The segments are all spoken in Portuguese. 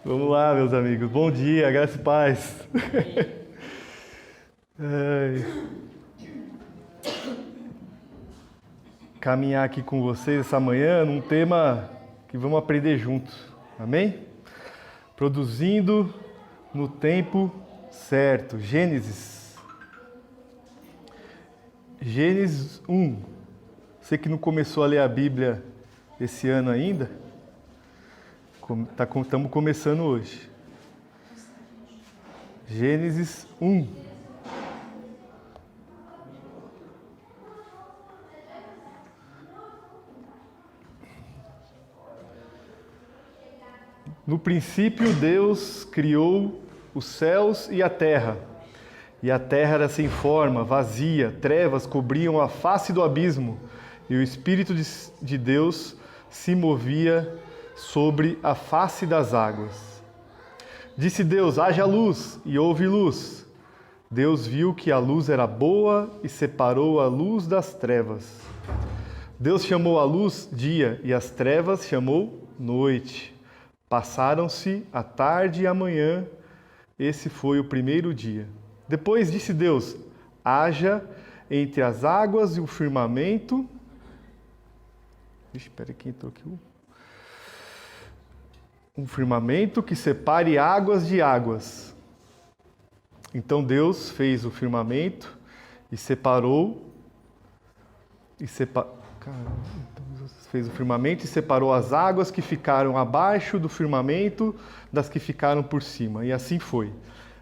Vamos lá, meus amigos. Bom dia, graça e paz. Caminhar aqui com vocês essa manhã num tema que vamos aprender juntos. Amém? Produzindo no tempo certo. Gênesis 1. Você que não começou a ler a Bíblia esse ano ainda, estamos começando hoje. Gênesis 1. No princípio, Deus criou os céus e a terra. E a terra era sem forma, vazia, trevas cobriam a face do abismo, e o Espírito de Deus se movia sobre a face das águas. Disse Deus: haja luz, e houve luz. Deus viu que a luz era boa e separou a luz das trevas. Deus chamou a luz dia e as trevas chamou noite. Passaram-se a tarde e a manhã, esse foi o primeiro dia. Depois disse Deus: haja entre as águas e o firmamento. Espera que entrou aqui um firmamento que separe águas de águas. Então Deus fez o firmamento e separou fez o firmamento e separou as águas que ficaram abaixo do firmamento das que ficaram por cima. E assim foi.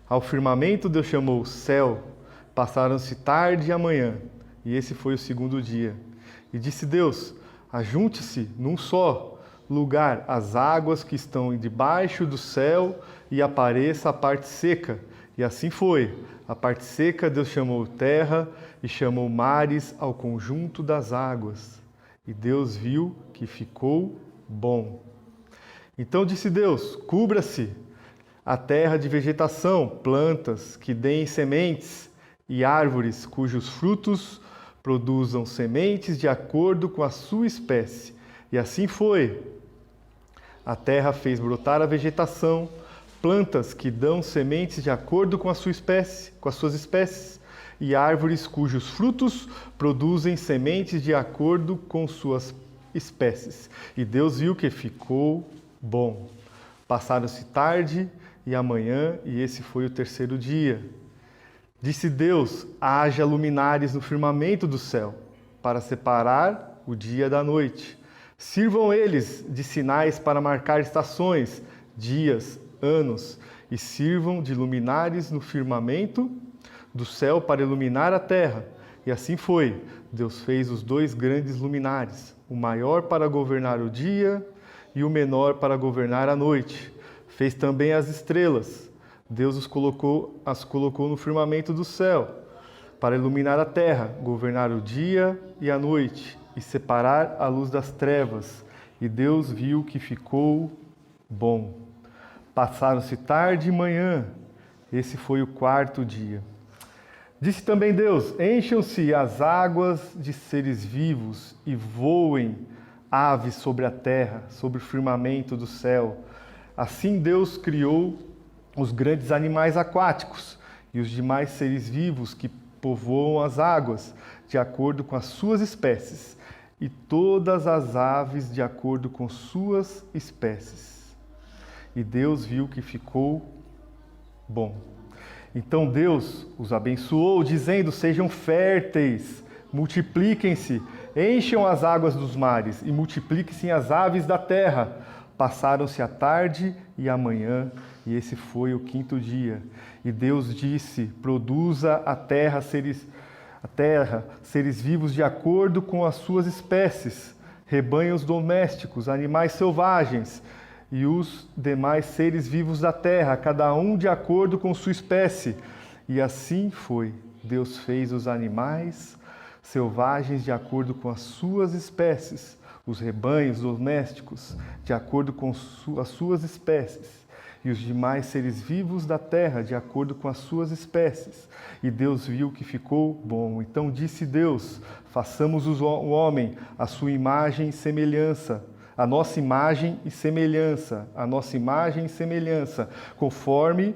Ao firmamento Deus chamou céu. Passaram-se tarde e amanhã, e esse foi o segundo dia. E disse Deus: ajunte-se num só lugar as águas que estão debaixo do céu e apareça a parte seca. E assim foi. A parte seca Deus chamou terra e chamou mares ao conjunto das águas. E Deus viu que ficou bom. Então disse Deus: cubra-se a terra de vegetação, plantas que deem sementes e árvores cujos frutos produzam sementes de acordo com a sua espécie. E assim foi. A terra fez brotar a vegetação, plantas que dão sementes de acordo com a sua espécie, com as suas espécies, e árvores cujos frutos produzem sementes de acordo com suas espécies. E Deus viu que ficou bom. Passaram-se tarde e amanhã, e esse foi o terceiro dia. Disse Deus: haja luminares no firmamento do céu, para separar o dia da noite. Sirvam eles de sinais para marcar estações, dias, anos, e sirvam de luminares no firmamento do céu para iluminar a terra. E assim foi. Deus fez os dois grandes luminares, o maior para governar o dia e o menor para governar a noite. Fez também as estrelas. Deus as colocou no firmamento do céu para iluminar a terra, governar o dia e a noite e separar a luz das trevas. E Deus viu que ficou bom. Passaram-se tarde e manhã. Esse foi o quarto dia. Disse também Deus: encham-se as águas de seres vivos e voem aves sobre a terra, sobre o firmamento do céu. Assim Deus criou os grandes animais aquáticos e os demais seres vivos que povoam as águas, de acordo com as suas espécies, e todas as aves de acordo com suas espécies. E Deus viu que ficou bom. Então Deus os abençoou, dizendo: sejam férteis, multipliquem-se, encham as águas dos mares e multipliquem-se as aves da terra. Passaram-se a tarde e a manhã, e esse foi o quinto dia. E Deus disse: produza a terra seres vivos de acordo com as suas espécies, rebanhos domésticos, animais selvagens, e os demais seres vivos da terra, cada um de acordo com sua espécie. E assim foi. Deus fez os animais selvagens de acordo com as suas espécies, os rebanhos domésticos de acordo com as suas espécies, e os demais seres vivos da terra de acordo com as suas espécies. E Deus viu que ficou bom. Então disse Deus: façamos o homem à sua imagem e semelhança, a nossa imagem e semelhança, conforme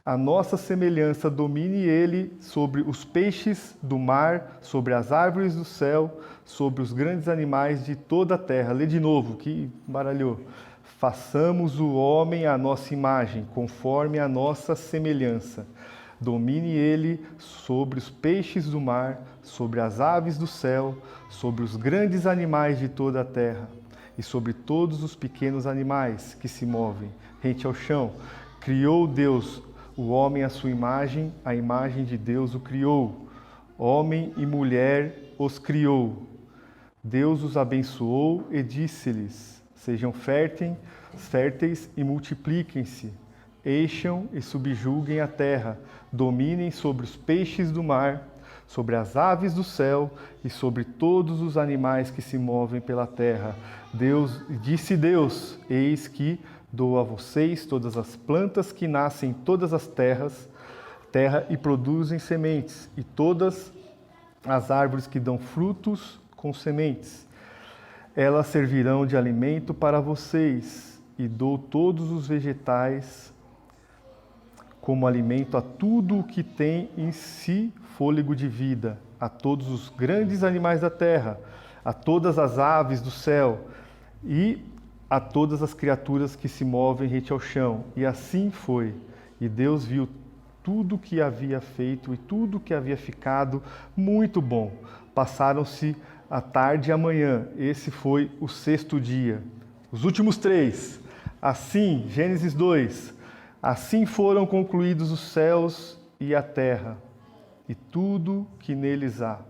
a nossa semelhança, domine ele sobre os peixes do mar, sobre as árvores do céu, sobre os grandes animais de toda a terra. Lê de novo, que baralhou. Façamos o homem à nossa imagem, conforme a nossa semelhança. Domine ele sobre os peixes do mar, sobre as aves do céu, sobre os grandes animais de toda a terra e sobre todos os pequenos animais que se movem rente ao chão. Criou Deus o homem à sua imagem, a imagem de Deus o criou. Homem e mulher os criou. Deus os abençoou e disse-lhes: sejam férteis e multipliquem-se. Encham e subjuguem a terra, dominem sobre os peixes do mar, sobre as aves do céu e sobre todos os animais que se movem pela terra. Disse Deus: eis que dou a vocês todas as plantas que nascem em todas as terra e produzem sementes, e todas as árvores que dão frutos com sementes. Elas servirão de alimento para vocês, e dou todos os vegetais como alimento a tudo o que tem em si fôlego de vida, a todos os grandes animais da terra, a todas as aves do céu e a todas as criaturas que se movem rente ao chão. E assim foi. E Deus viu tudo o que havia feito e tudo o que havia ficado muito bom. Passaram-se a tarde e a manhã. Esse foi o 6º dia. Os últimos 3. Assim, Gênesis 2. Assim foram concluídos os céus e a terra, e tudo que neles há.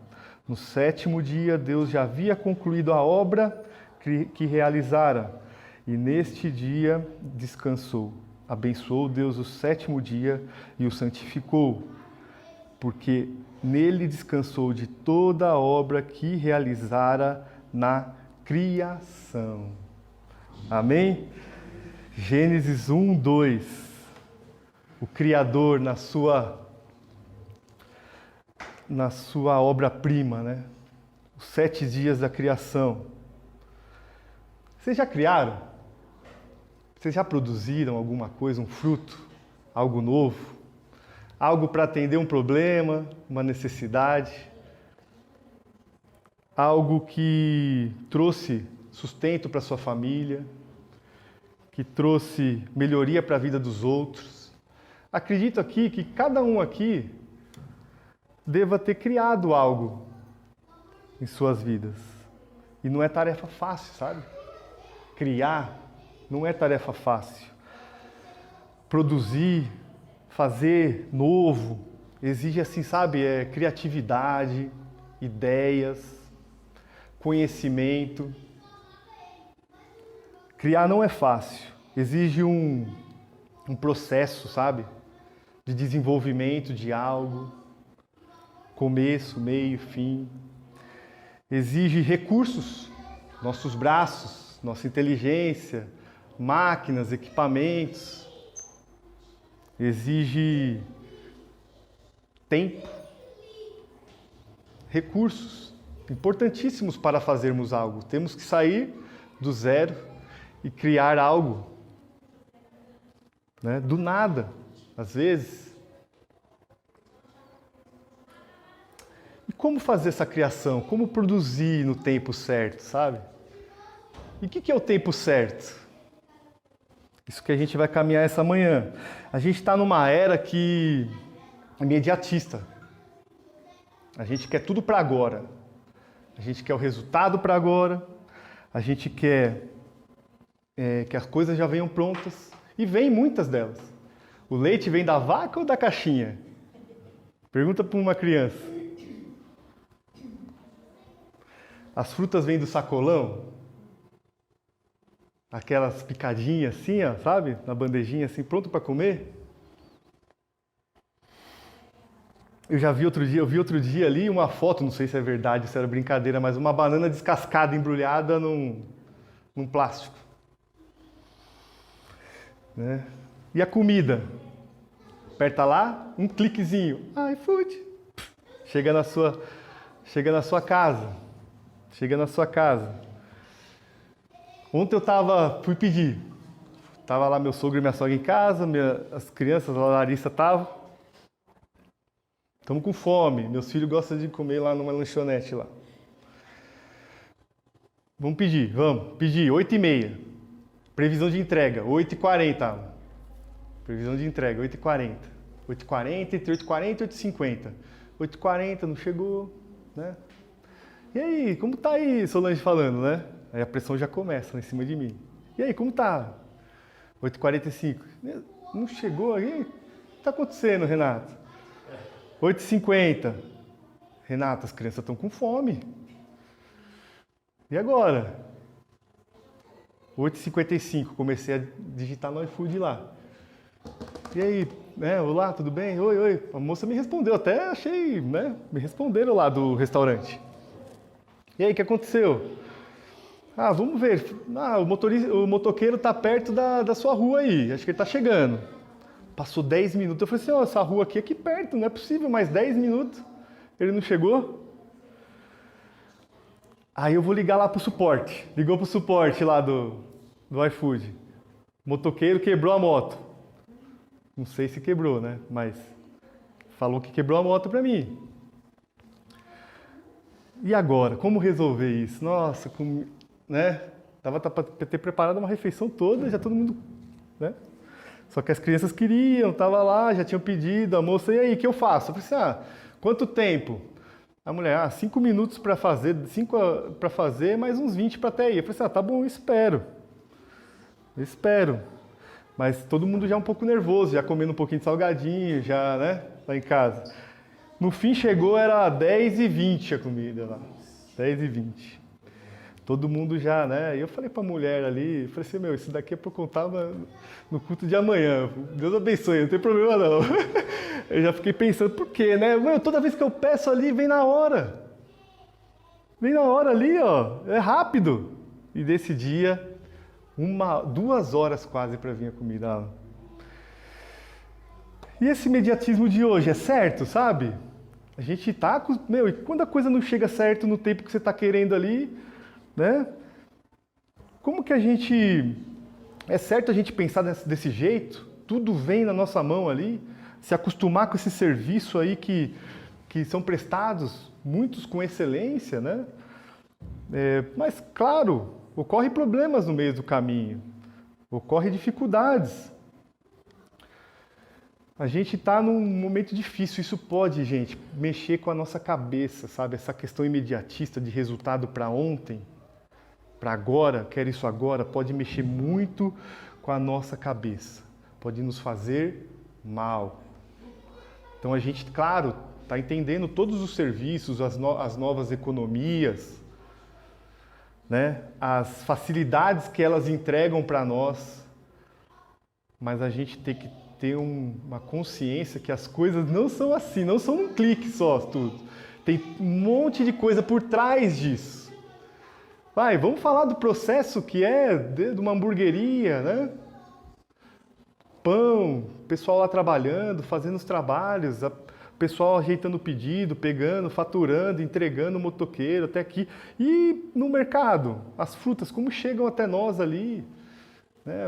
No 7º dia, Deus já havia concluído a obra que realizara, e neste dia descansou. Abençoou Deus o 7º dia e o santificou, porque nele descansou de toda a obra que realizara na criação. Amém? Gênesis 1, 2. O Criador na sua obra-prima, né? Os 7 dias da criação. Vocês já criaram? Vocês já produziram alguma coisa, um fruto, algo novo? Algo para atender um problema, uma necessidade? Algo que trouxe sustento para sua família? Que trouxe melhoria para a vida dos outros? Acredito aqui que cada um aqui deva ter criado algo em suas vidas. E não é tarefa fácil, sabe? Criar não é tarefa fácil. Produzir, fazer novo, exige assim, sabe? Criatividade, ideias, conhecimento. Criar não é fácil. Exige um processo, sabe? De desenvolvimento de algo, começo, meio, fim. Exige recursos, nossos braços, nossa inteligência, máquinas, equipamentos. Exige tempo, recursos importantíssimos para fazermos algo. Temos que sair do zero e criar algo, né? Do nada. Às vezes. E como fazer essa criação? Como produzir no tempo certo, sabe? E o que é o tempo certo? Isso que a gente vai caminhar essa manhã. A gente está numa era que é imediatista. A gente quer tudo para agora. A gente quer o resultado para agora. A gente quer que as coisas já venham prontas. E vem muitas delas. O leite vem da vaca ou da caixinha? Pergunta para uma criança. As frutas vêm do sacolão? Aquelas picadinhas assim, ó, sabe? Na bandejinha assim, pronto para comer? Eu vi outro dia ali uma foto, não sei se é verdade, se era brincadeira, mas uma banana descascada, embrulhada num plástico. Né? E a comida? Aperta lá, um cliquezinho. iFood. Chega na sua casa. Ontem fui pedir. Tava lá meu sogro e minha sogra em casa, as crianças, a Larissa estavam. Estamos com fome. Meus filhos gostam de comer lá numa lanchonete lá. Vamos pedir, 8h30. Previsão de entrega, 8h40. Previsão de entrega, 8h40. 8h40, entre 8h40 e 8h50. 8h40, não chegou, né? E aí, como tá aí, Solange falando, né? Aí a pressão já começa lá em cima de mim. E aí, como tá? 8h45. Não chegou aí? O que tá acontecendo, Renato? 8h50. Renato, as crianças estão com fome. E agora? 8h55, comecei a digitar no iFood lá. E aí, né? Olá, tudo bem? Oi, oi. A moça me respondeu, até achei, né? Me responderam lá do restaurante. E aí, o que aconteceu? Ah, vamos ver. Ah, o motoqueiro tá perto da sua rua aí. Acho que ele tá chegando. Passou 10 minutos. Eu falei assim, ó, essa rua aqui perto, não é possível, mais 10 minutos. Ele não chegou? Aí eu vou ligar lá pro suporte. Ligou pro suporte lá do iFood. O motoqueiro quebrou a moto. Não sei se quebrou, né? Mas falou que quebrou a moto pra mim. E agora? Como resolver isso? Nossa, né? Tava pra ter preparado uma refeição toda, já todo mundo, né? Só que as crianças queriam, tava lá, já tinham pedido, a moça, e aí, o que eu faço? Eu falei assim, quanto tempo? A mulher, 5 minutos para fazer, 5 para fazer, mais uns 20 para até ir. Eu falei assim, tá bom, eu espero. Eu espero. Mas todo mundo já um pouco nervoso, já comendo um pouquinho de salgadinho, já, né, lá em casa. No fim chegou, era 10h20 a comida lá. 10h20. Todo mundo já, né? E eu falei pra mulher ali, falei assim, meu, isso daqui é pra eu contar no culto de amanhã. Deus abençoe, não tem problema não. Eu já fiquei pensando, por quê, né? Meu, toda vez que eu peço ali, vem na hora. Vem na hora ali, ó. É rápido. E desse dia, 2 horas quase para vir a comida. E esse imediatismo de hoje é certo, sabe? A gente tá com... Meu, e quando a coisa não chega certo no tempo que você tá querendo ali, né? Como que a gente... É certo a gente pensar desse jeito? Tudo vem na nossa mão ali? Se acostumar com esse serviço aí que são prestados, muitos com excelência, né? Mas, claro, ocorrem problemas no meio do caminho. Ocorrem dificuldades. A gente está num momento difícil, isso pode, gente, mexer com a nossa cabeça, sabe? Essa questão imediatista de resultado para ontem, para agora, quero isso agora, pode mexer muito com a nossa cabeça. Pode nos fazer mal. Então a gente, claro, está entendendo todos os serviços, as novas economias, né? As facilidades que elas entregam para nós, mas a gente tem que ter uma consciência que as coisas não são assim, não são um clique só, tudo. Tem um monte de coisa por trás disso. Vamos falar do processo que é de uma hamburgueria, né? Pão, pessoal lá trabalhando, fazendo os trabalhos, pessoal ajeitando o pedido, pegando, faturando, entregando o motoqueiro até aqui. E no mercado, as frutas, como chegam até nós ali?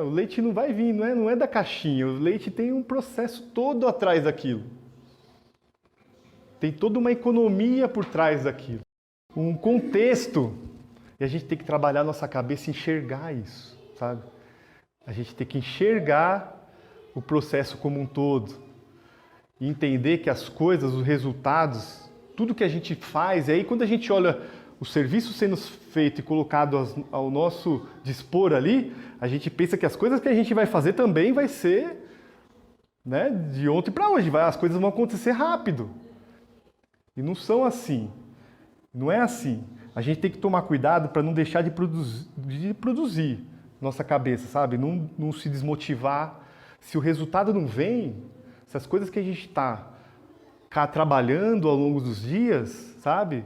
O leite não vai vir, não é da caixinha, o leite tem um processo todo atrás daquilo. Tem toda uma economia por trás daquilo. Um contexto. E a gente tem que trabalhar a nossa cabeça e enxergar isso, sabe? A gente tem que enxergar o processo como um todo. E entender que as coisas, os resultados, tudo que a gente faz, e aí quando a gente olha o serviço sendo feito e colocado ao nosso dispor ali, a gente pensa que as coisas que a gente vai fazer também vai ser, né, de ontem para hoje, as coisas vão acontecer rápido. E não são assim. Não é assim. A gente tem que tomar cuidado para não deixar de produzir nossa cabeça, sabe? Não se desmotivar. Se o resultado não vem, se as coisas que a gente está trabalhando ao longo dos dias, sabe?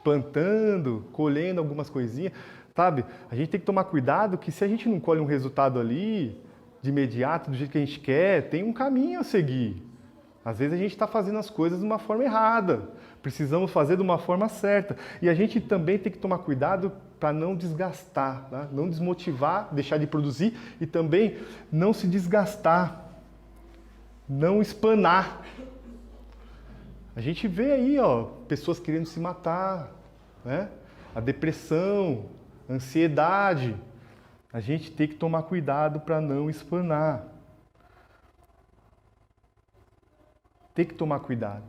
Plantando, colhendo algumas coisinhas, sabe? A gente tem que tomar cuidado que se a gente não colhe um resultado ali, de imediato, do jeito que a gente quer, tem um caminho a seguir. Às vezes a gente está fazendo as coisas de uma forma errada. Precisamos fazer de uma forma certa. E a gente também tem que tomar cuidado para não desgastar, tá? Não desmotivar, deixar de produzir e também não se desgastar, não espanar. A gente vê aí, ó, pessoas querendo se matar, né? A depressão, a ansiedade. A gente tem que tomar cuidado para não espanar. Tem que tomar cuidado.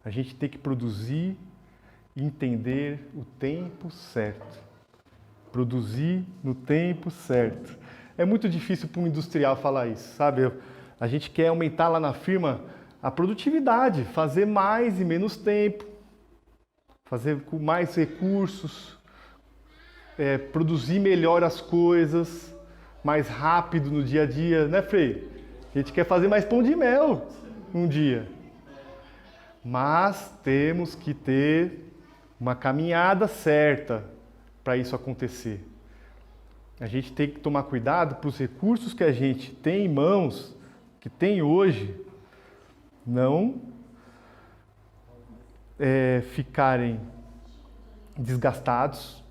A gente tem que produzir e entender o tempo certo. Produzir no tempo certo. É muito difícil para um industrial falar isso, sabe? A gente quer aumentar lá na firma a produtividade, fazer mais em menos tempo, fazer com mais recursos, produzir melhor as coisas, mais rápido no dia a dia, né, Frei? A gente quer fazer mais pão de mel um dia. Mas temos que ter uma caminhada certa para isso acontecer. A gente tem que tomar cuidado para os recursos que a gente tem em mãos, que tem hoje, não ficarem desgastados,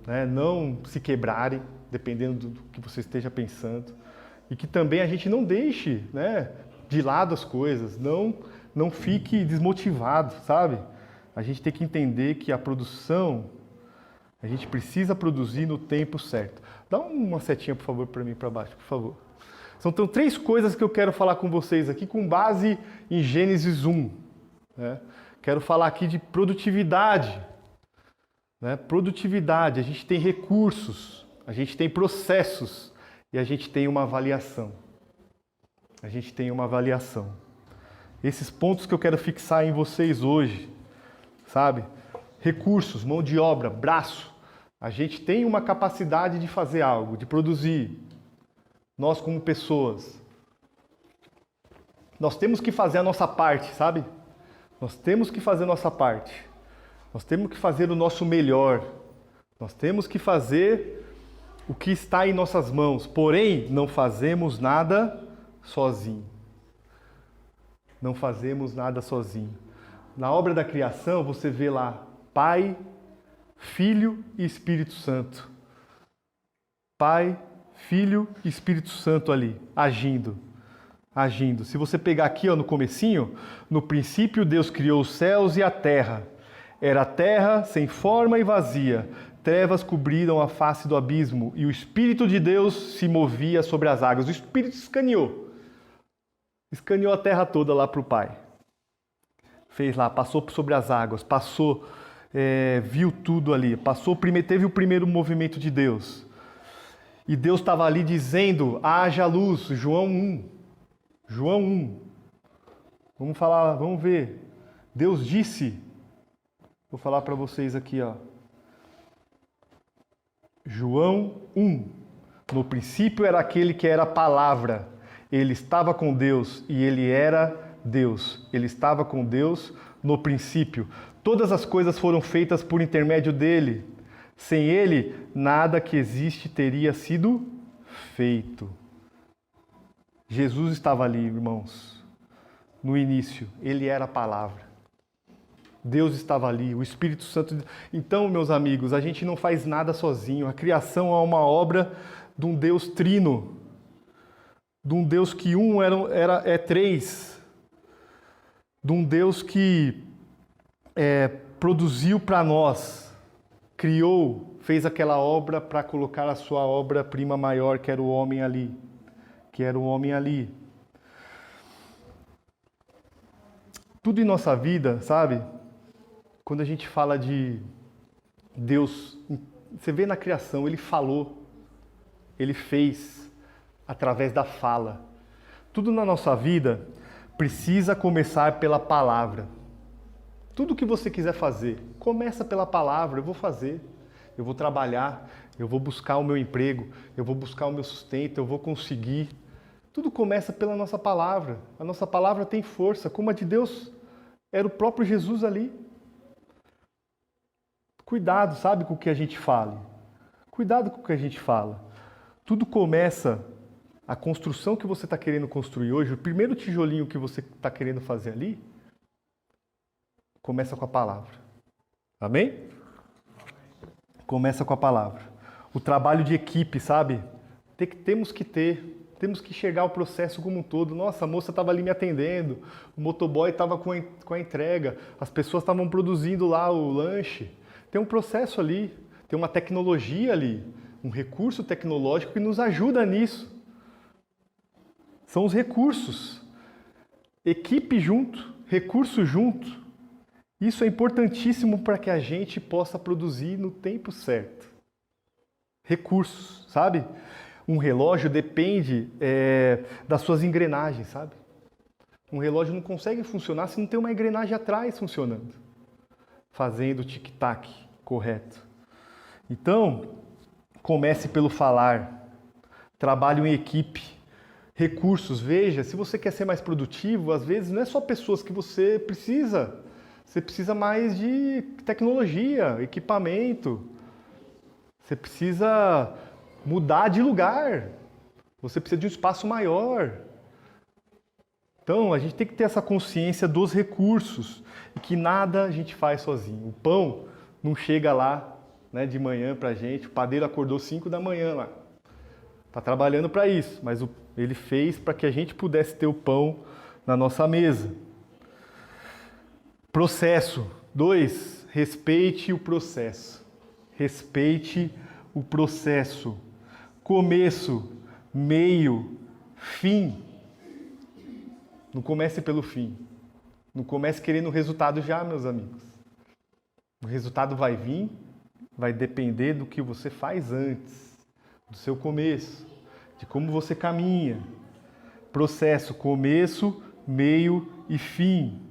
né? Não se quebrarem, dependendo do que você esteja pensando. E que também a gente não deixe, né, de lado as coisas, não fique desmotivado, sabe? A gente tem que entender que a produção, a gente precisa produzir no tempo certo. Dá uma setinha, por favor, para mim, para baixo, por favor. São então 3 coisas que eu quero falar com vocês aqui com base em Gênesis 1. Né? Quero falar aqui de produtividade. Né? Produtividade, a gente tem recursos, a gente tem processos e a gente tem uma avaliação. A gente tem uma avaliação. Esses pontos que eu quero fixar em vocês hoje, sabe? Recursos, mão de obra, braço. A gente tem uma capacidade de fazer algo, de produzir. Nós como pessoas. Nós temos que fazer a nossa parte, sabe? Nós temos que fazer a nossa parte. Nós temos que fazer o nosso melhor. Nós temos que fazer o que está em nossas mãos. Porém, não fazemos nada sozinho. Não fazemos nada sozinho. Na obra da criação, você vê lá Pai, Filho e Espírito Santo. Pai, Filho e Espírito Santo ali, agindo. Se você pegar aqui, ó, no comecinho, no princípio Deus criou os céus e a terra. Era a terra sem forma e vazia. Trevas cobriram a face do abismo e o Espírito de Deus se movia sobre as águas. O Espírito escaneou. Escaneou a terra toda lá para o Pai. Fez lá, passou sobre as águas, passou, viu tudo ali. Teve o primeiro movimento de Deus. E Deus estava ali dizendo, haja luz, João 1. João 1. Vamos falar, vamos ver. Deus disse, vou falar para vocês aqui, ó. João 1. No princípio era aquele que era a palavra. Ele estava com Deus e ele era Deus. Ele estava com Deus no princípio. Todas as coisas foram feitas por intermédio dele. Sem ele, nada que existe teria sido feito. Jesus estava ali, irmãos. No início, ele era a palavra. Deus estava ali, o Espírito Santo. Então, meus amigos, a gente não faz nada sozinho. A criação é uma obra de um Deus trino. De um Deus que é 3. De um Deus que produziu para nós. Criou, fez aquela obra para colocar a sua obra-prima maior, que era o homem ali. Tudo em nossa vida, sabe? Quando a gente fala de Deus, você vê na criação, ele falou, ele fez através da fala. Tudo na nossa vida precisa começar pela palavra. Tudo que você quiser fazer, começa pela palavra. Eu vou fazer, eu vou trabalhar, eu vou buscar o meu emprego, eu vou buscar o meu sustento, eu vou conseguir. Tudo começa pela nossa palavra. A nossa palavra tem força, como a de Deus era o próprio Jesus ali. Cuidado, sabe, com o que a gente fala. Cuidado com o que a gente fala. Tudo começa, a construção que você está querendo construir hoje, o primeiro tijolinho que você está querendo fazer ali, começa com a palavra. Amém? Começa com a palavra. O trabalho de equipe, sabe? Temos que enxergar o processo como um todo. Nossa, a moça estava ali me atendendo, o motoboy estava com a entrega, as pessoas estavam produzindo lá o lanche. Tem um processo ali, tem uma tecnologia ali, um recurso tecnológico que nos ajuda nisso. São os recursos. Equipe junto, recurso junto. Isso é importantíssimo para que a gente possa produzir no tempo certo. Recursos, sabe? Um relógio depende das suas engrenagens, sabe? Um relógio não consegue funcionar se não tem uma engrenagem atrás funcionando, fazendo o tic-tac correto. Então, comece pelo falar, trabalho em equipe, recursos. Veja, se você quer ser mais produtivo, às vezes não é só pessoas que você precisa mais de tecnologia, equipamento, você precisa mudar de lugar, você precisa de um espaço maior. Então, a gente tem que ter essa consciência dos recursos e que nada a gente faz sozinho. O pão não chega lá, né, de manhã pra gente, o padeiro acordou 5 da manhã lá. Está trabalhando para isso, mas ele fez para que a gente pudesse ter o pão na nossa mesa. Processo. 2. Respeite o processo. Respeite o processo. Começo, meio, fim. Não comece pelo fim. Não comece querendo o resultado já, meus amigos. O resultado vai vir, vai depender do que você faz antes, do seu começo, de como você caminha. Processo, começo, meio e fim.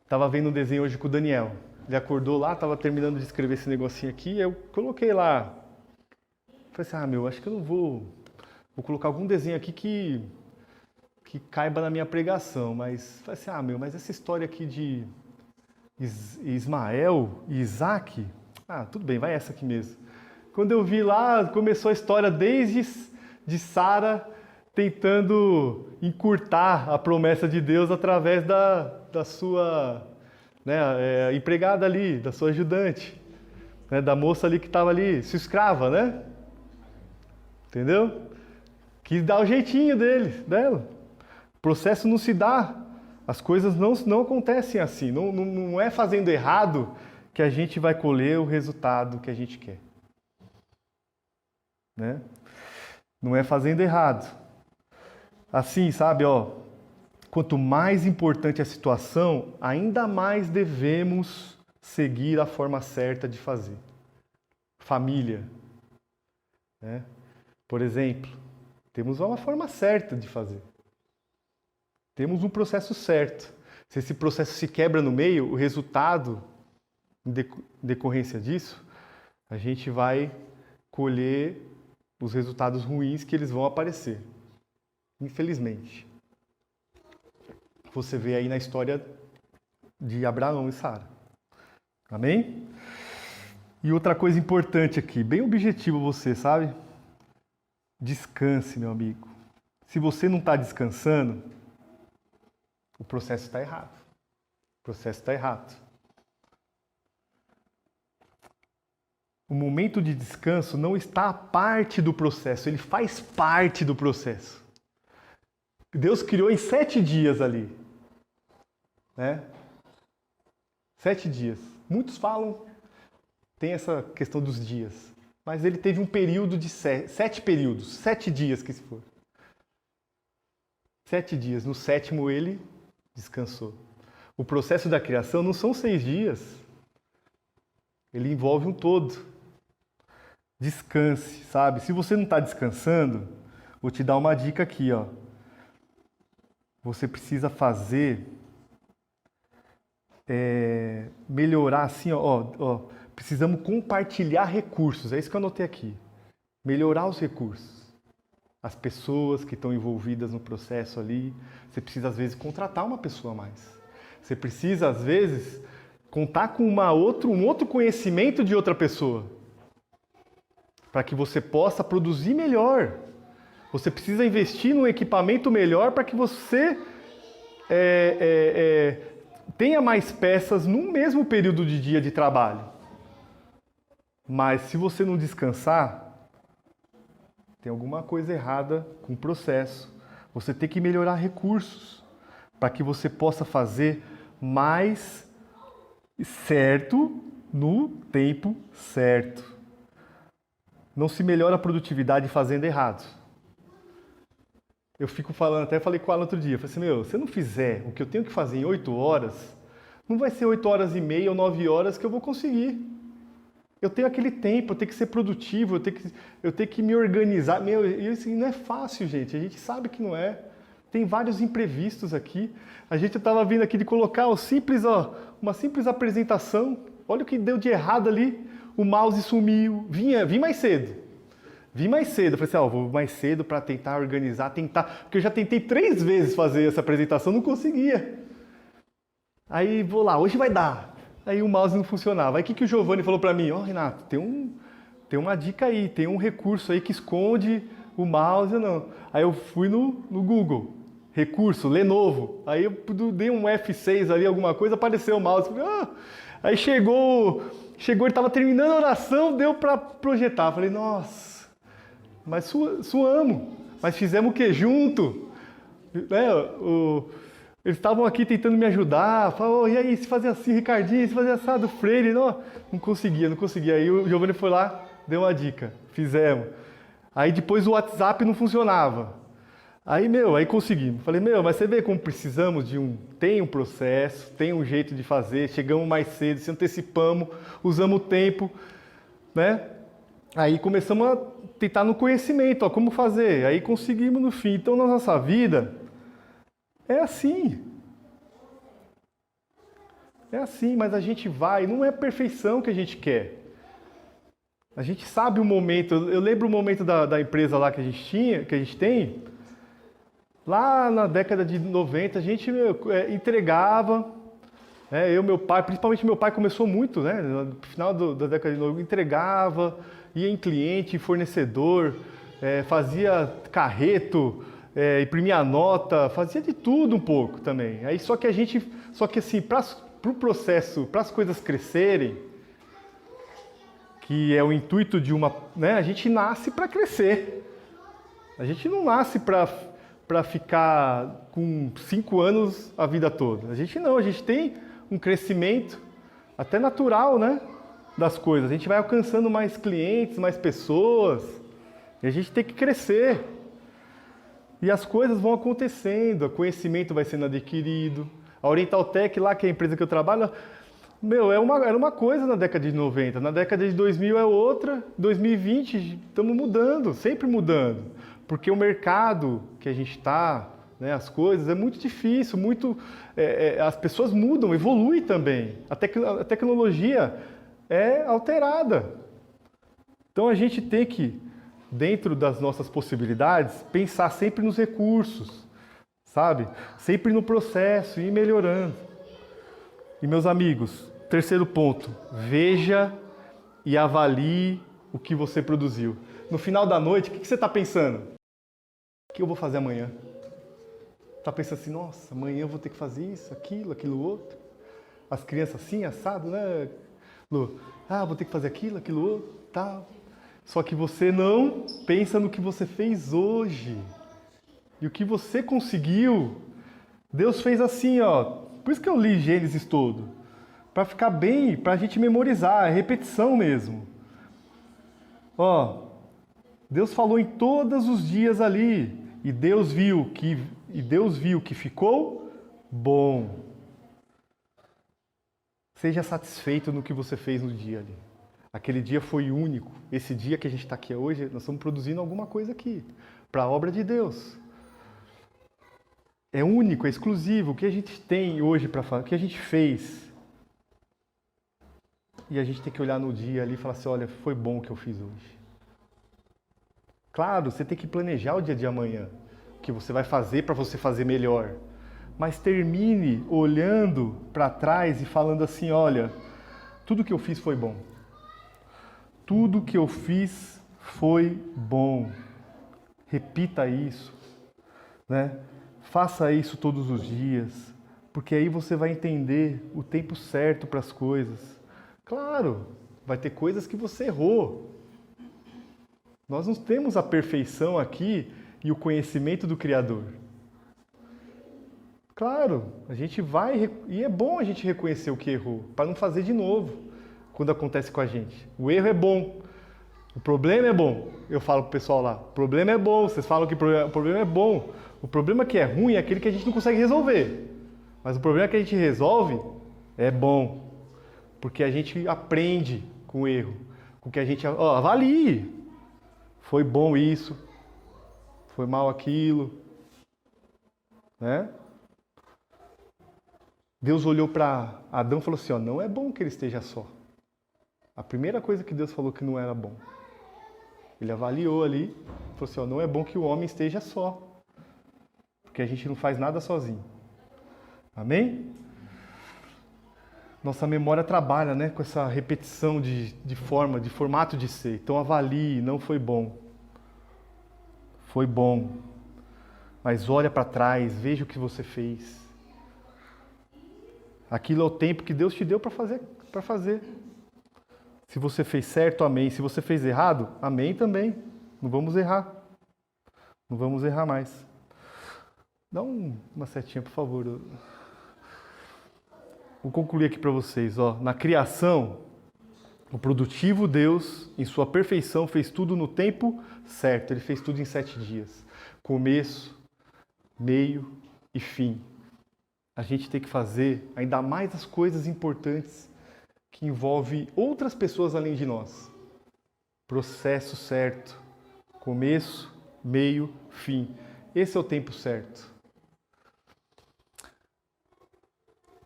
Estava vendo um desenho hoje com o Daniel. Ele acordou lá, estava terminando de escrever esse negocinho aqui, eu coloquei lá. Falei assim, acho que eu não vou colocar algum desenho aqui que caiba na minha pregação, mas falei assim, mas essa história aqui de Ismael e Isaac, tudo bem, vai essa aqui mesmo. Quando eu vi lá, começou a história desde de Sara tentando encurtar a promessa de Deus através da sua empregada ali, da sua ajudante, né, da moça ali que estava ali, sua escrava, né? Entendeu? Quis dar o jeitinho dela. O processo não se dá, as coisas não acontecem assim, não é fazendo errado que a gente vai colher o resultado que a gente quer. Né? Não é fazendo errado. Assim, sabe, quanto mais importante a situação, ainda mais devemos seguir a forma certa de fazer. Família. Né? Por exemplo, temos uma forma certa de fazer. Temos um processo certo. Se esse processo se quebra no meio, o resultado, em decorrência disso, a gente vai colher os resultados ruins que eles vão aparecer. Infelizmente. Você vê aí na história de Abraão e Sara. Amém? E outra coisa importante aqui, bem objetivo você, sabe? Descanse, meu amigo. Se você não está descansando, o processo está errado. O processo está errado. O momento de descanso não está a parte do processo, ele faz parte do processo. Deus criou em 7 dias ali. Né? 7 dias. Muitos falam, tem essa questão dos dias, mas ele teve um período de 7 períodos, 7 dias que se for. 7 dias. No 7º ele descansou. O processo da criação não são 6 dias. Ele envolve um todo. Descanse, sabe? Se você não está descansando, vou te dar uma dica aqui, Você precisa fazer, melhorar assim, precisamos compartilhar recursos. É isso que eu anotei aqui. Melhorar os recursos. As pessoas que estão envolvidas no processo ali. Você precisa, às vezes, contratar uma pessoa a mais. Você precisa, às vezes, contar com um outro conhecimento de outra pessoa. Para que você possa produzir melhor. Você precisa investir num equipamento melhor para que você tenha mais peças num mesmo período de dia de trabalho. Mas se você não descansar, tem alguma coisa errada com o processo. Você tem que melhorar recursos para que você possa fazer mais certo no tempo certo. Não se melhora a produtividade fazendo errado. Eu fico falando, até falei com o Alan outro dia, falei assim, se eu não fizer o que eu tenho que fazer em 8 horas, não vai ser 8 horas e meia ou 9 horas que eu vou conseguir. Eu tenho aquele tempo, eu tenho que ser produtivo, eu tenho que me organizar. Isso não é fácil, gente, a gente sabe que não é. Tem vários imprevistos aqui. A gente estava vindo aqui de colocar uma simples apresentação. Olha o que deu de errado ali. O mouse sumiu. Vim mais cedo. Eu falei assim, vou mais cedo para tentar organizar, porque eu já tentei 3 vezes fazer essa apresentação, não conseguia. Aí vou lá, hoje vai dar. Aí o mouse não funcionava. Aí o que o Giovanni falou para mim? Renato, tem uma dica aí, tem um recurso aí que esconde o mouse ou não. Aí eu fui no Google, recurso, Lenovo. Aí eu dei um F6 ali, alguma coisa, apareceu o mouse. Aí chegou, ele estava terminando a oração, deu para projetar. Falei, nossa, mas suamos. Mas fizemos o que? Junto. Né? Eles estavam aqui tentando me ajudar. Falaram, e aí, se fazia assim, Ricardinho, se fazia assado, Freire. Não conseguia. Aí o Giovanni foi lá, deu uma dica. Fizemos. Aí depois o WhatsApp não funcionava. Aí conseguimos. Falei, mas você vê como precisamos tem um processo, tem um jeito de fazer, chegamos mais cedo, se antecipamos, usamos o tempo, né? Aí começamos a tentar no conhecimento, como fazer. Aí conseguimos no fim. Então, na nossa vida, é assim. É assim, mas a gente vai, não é a perfeição que a gente quer. A gente sabe o momento, eu lembro o momento da empresa lá que a gente tem, lá na década de 90, a gente entregava, eu, meu pai, principalmente meu pai começou muito, né, no final da década de 90, entregava, ia em cliente, em fornecedor, fazia carreto, imprimia nota, fazia de tudo um pouco também. Aí só que assim, para o processo, para as coisas crescerem, que é o intuito de a gente nasce para crescer. A gente não nasce para ficar com 5 anos a vida toda. A gente tem um crescimento até natural, né, das coisas. A gente vai alcançando mais clientes, mais pessoas, e a gente tem que crescer. E as coisas vão acontecendo, o conhecimento vai sendo adquirido. A Orientaltec lá, que é a empresa que eu trabalho, era uma coisa na década de 90, na década de 2000 é outra, 2020 estamos mudando, sempre mudando, porque o mercado que a gente está, né, as coisas, é muito difícil, as pessoas mudam, evoluem também, a tecnologia é alterada. Então a gente tem que, dentro das nossas possibilidades, pensar sempre nos recursos, sabe? Sempre no processo e ir melhorando. E meus amigos, terceiro ponto, veja e avalie o que você produziu. No final da noite, o que você está pensando? O que eu vou fazer amanhã? Está pensando assim, nossa, amanhã eu vou ter que fazer isso, aquilo outro. As crianças assim, assado, né, Lu? Vou ter que fazer aquilo outro, tal. Só que você não pensa no que você fez hoje. E o que você conseguiu, Deus fez assim, Por isso que eu li Gênesis todo. Para ficar bem, para a gente memorizar, é repetição mesmo. Deus falou em todos os dias ali. E Deus viu que ficou bom. Seja satisfeito no que você fez no dia ali. Aquele dia foi único. Esse dia que a gente está aqui hoje, nós estamos produzindo alguma coisa aqui, para a obra de Deus. É único, é exclusivo. O que a gente tem hoje para fazer, o que a gente fez. E a gente tem que olhar no dia ali e falar assim, olha, foi bom o que eu fiz hoje. Claro, você tem que planejar o dia de amanhã, o que você vai fazer para você fazer melhor. Mas termine olhando para trás e falando assim, olha, tudo que eu fiz foi bom. Tudo que eu fiz foi bom. Repita isso, né? Faça isso todos os dias, porque aí você vai entender o tempo certo para as coisas. Claro, vai ter coisas que você errou. Nós não temos a perfeição aqui e o conhecimento do Criador. Claro, a gente vai, e é bom a gente reconhecer o que errou, para não fazer de novo quando acontece com a gente. O erro é bom, o problema é bom. Eu falo pro pessoal lá, o problema é bom, vocês falam que o problema é bom. O problema que é ruim é aquele que a gente não consegue resolver. Mas o problema que a gente resolve é bom, porque a gente aprende com o erro, com que a gente avalie. Foi bom isso, foi mal aquilo, né? Deus olhou para Adão e falou assim, não é bom que ele esteja só. A primeira coisa que Deus falou que não era bom. Ele avaliou ali, falou assim, não é bom que o homem esteja só. Porque a gente não faz nada sozinho. Amém? Nossa memória trabalha, né, com essa repetição de formato de ser. Então avalie, não foi bom. Foi bom. Mas olha para trás, veja o que você fez. Aquilo é o tempo que Deus te deu para fazer. Se você fez certo, amém. Se você fez errado, amém também. Não vamos errar. Não vamos errar mais. Dá uma setinha, por favor. Vou concluir aqui para vocês. Na criação, o produtivo Deus, em sua perfeição, fez tudo no tempo certo. Ele fez tudo em 7 dias. Começo, meio e fim. A gente tem que fazer ainda mais as coisas importantes que envolvem outras pessoas além de nós. Processo certo. Começo, meio, fim. Esse é o tempo certo.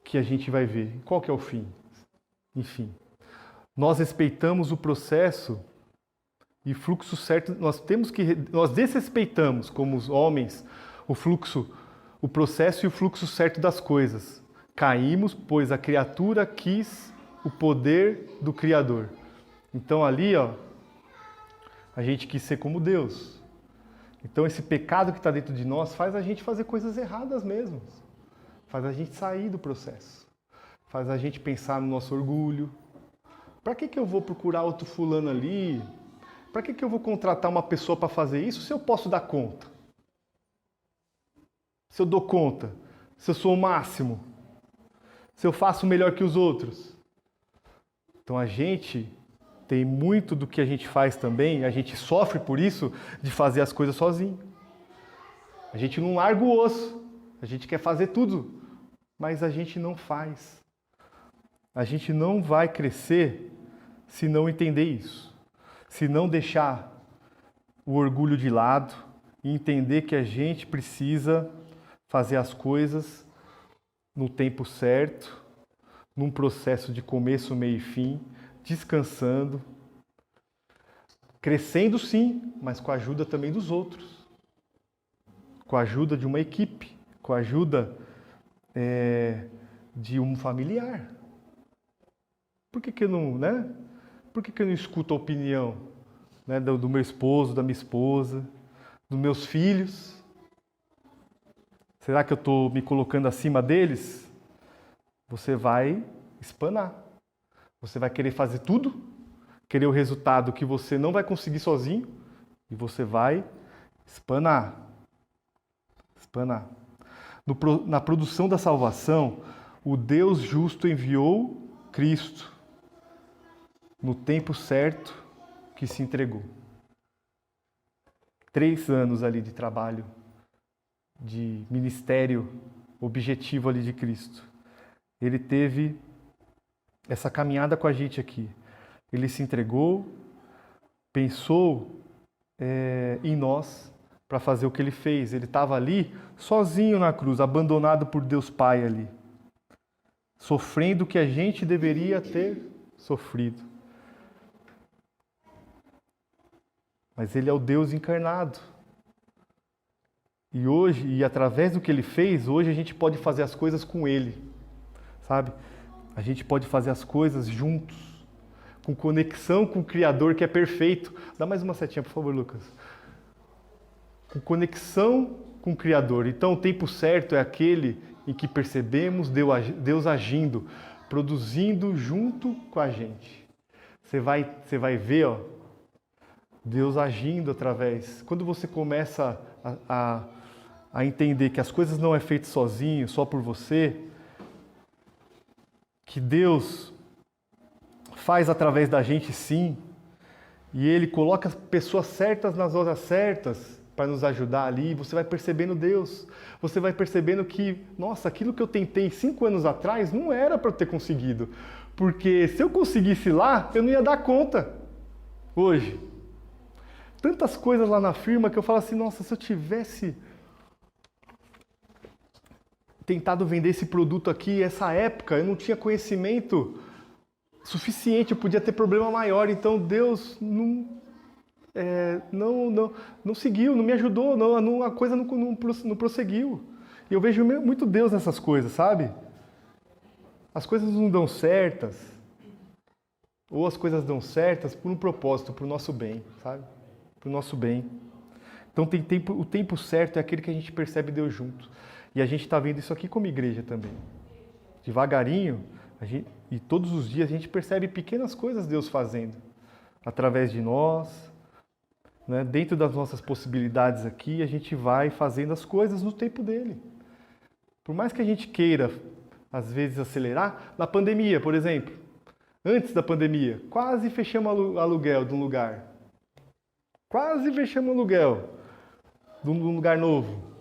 Que a gente vai ver. Qual que é o fim? Enfim. Nós respeitamos o processo e fluxo certo. Nós desrespeitamos, como os homens, o processo e o fluxo certo das coisas. Caímos, pois a criatura quis o poder do Criador. Então ali, a gente quis ser como Deus. Então esse pecado que está dentro de nós faz a gente fazer coisas erradas mesmo. Faz a gente sair do processo. Faz a gente pensar no nosso orgulho. Para que eu vou procurar outro fulano ali? Para que eu vou contratar uma pessoa para fazer isso se eu posso dar conta? Se eu dou conta? Se eu sou o máximo? Se eu faço melhor que os outros? Então a gente tem muito do que a gente faz também, a gente sofre por isso, de fazer as coisas sozinho. A gente não larga o osso, a gente quer fazer tudo, mas a gente não faz. A gente não vai crescer se não entender isso. Se não deixar o orgulho de lado e entender que a gente precisa fazer as coisas no tempo certo, num processo de começo, meio e fim, descansando, crescendo sim, mas com a ajuda também dos outros, com a ajuda de uma equipe, com a ajuda de um familiar. Por que eu não, né? Por que eu não escuto a opinião, né, do meu esposo, da minha esposa, dos meus filhos? Será que eu estou me colocando acima deles? Você vai espanar. Você vai querer fazer tudo, querer o resultado que você não vai conseguir sozinho, e você vai espanar. Espanar. Na produção da salvação, o Deus justo enviou Cristo no tempo certo que se entregou. 3 anos ali de trabalho, de ministério objetivo ali de Cristo. Ele teve essa caminhada com a gente aqui. Ele se entregou, pensou em nós para fazer o que ele fez. Ele estava ali sozinho na cruz, abandonado por Deus Pai ali, sofrendo o que a gente deveria ter sofrido. Mas ele é o Deus encarnado. E hoje, e através do que ele fez, hoje a gente pode fazer as coisas com ele, sabe? A gente pode fazer as coisas juntos, com conexão com o Criador que é perfeito. Dá mais uma setinha, por favor, Lucas. Com conexão com o Criador. Então, o tempo certo é aquele em que percebemos Deus agindo, produzindo junto com a gente. você vai ver, ó, Deus agindo através. Quando você começa a entender que as coisas não é feito sozinho, só por você, que Deus faz através da gente sim, e Ele coloca as pessoas certas nas horas certas para nos ajudar ali, você vai percebendo Deus, você vai percebendo que, nossa, aquilo que eu tentei 5 anos atrás não era para eu ter conseguido, porque se eu conseguisse lá, eu não ia dar conta hoje. Tantas coisas lá na firma que eu falo assim, nossa, se eu tivesse tentado vender esse produto aqui, essa época, eu não tinha conhecimento suficiente, eu podia ter problema maior, então Deus não seguiu, não me ajudou, a coisa não prosseguiu. E eu vejo muito Deus nessas coisas, sabe? As coisas não dão certas, ou as coisas dão certas por um propósito, para o nosso bem, sabe? Para o nosso bem. Então o tempo certo é aquele que a gente percebe Deus junto. E a gente está vendo isso aqui como igreja também. Devagarinho, e todos os dias a gente percebe pequenas coisas Deus fazendo. Através de nós, né? Dentro das nossas possibilidades aqui, a gente vai fazendo as coisas no tempo dele. Por mais que a gente queira, às vezes, acelerar, na pandemia, por exemplo, antes da pandemia, quase fechamos aluguel de um lugar. Quase fechamos aluguel de um lugar novo.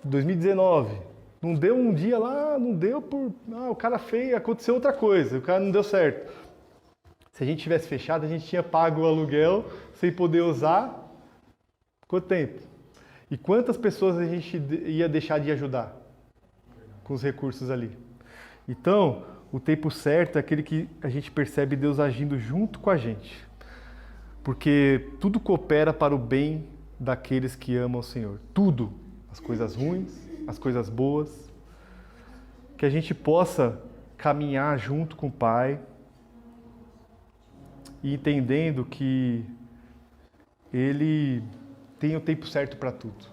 2019. Não deu um dia lá, não deu por... o cara fez, aconteceu outra coisa, o cara não deu certo. Se a gente tivesse fechado, a gente tinha pago o aluguel sem poder usar. Quanto tempo? E quantas pessoas a gente ia deixar de ajudar com os recursos ali? Então, o tempo certo é aquele que a gente percebe Deus agindo junto com a gente. Porque tudo coopera para o bem daqueles que amam o Senhor. Tudo. As coisas ruins, as coisas boas. Que a gente possa caminhar junto com o Pai e entendendo que Ele tem o tempo certo para tudo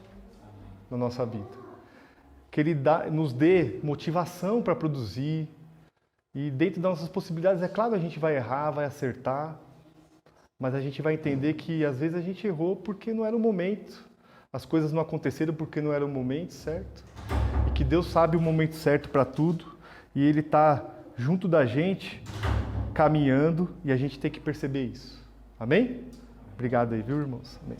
na nossa vida. Que Ele nos dê motivação para produzir. E dentro das nossas possibilidades, é claro, a gente vai errar, vai acertar. Mas a gente vai entender que às vezes a gente errou porque não era o momento. As coisas não aconteceram porque não era o momento certo. E que Deus sabe o momento certo para tudo. E Ele está junto da gente, caminhando, e a gente tem que perceber isso. Amém? Obrigado aí, viu, irmãos? Amém.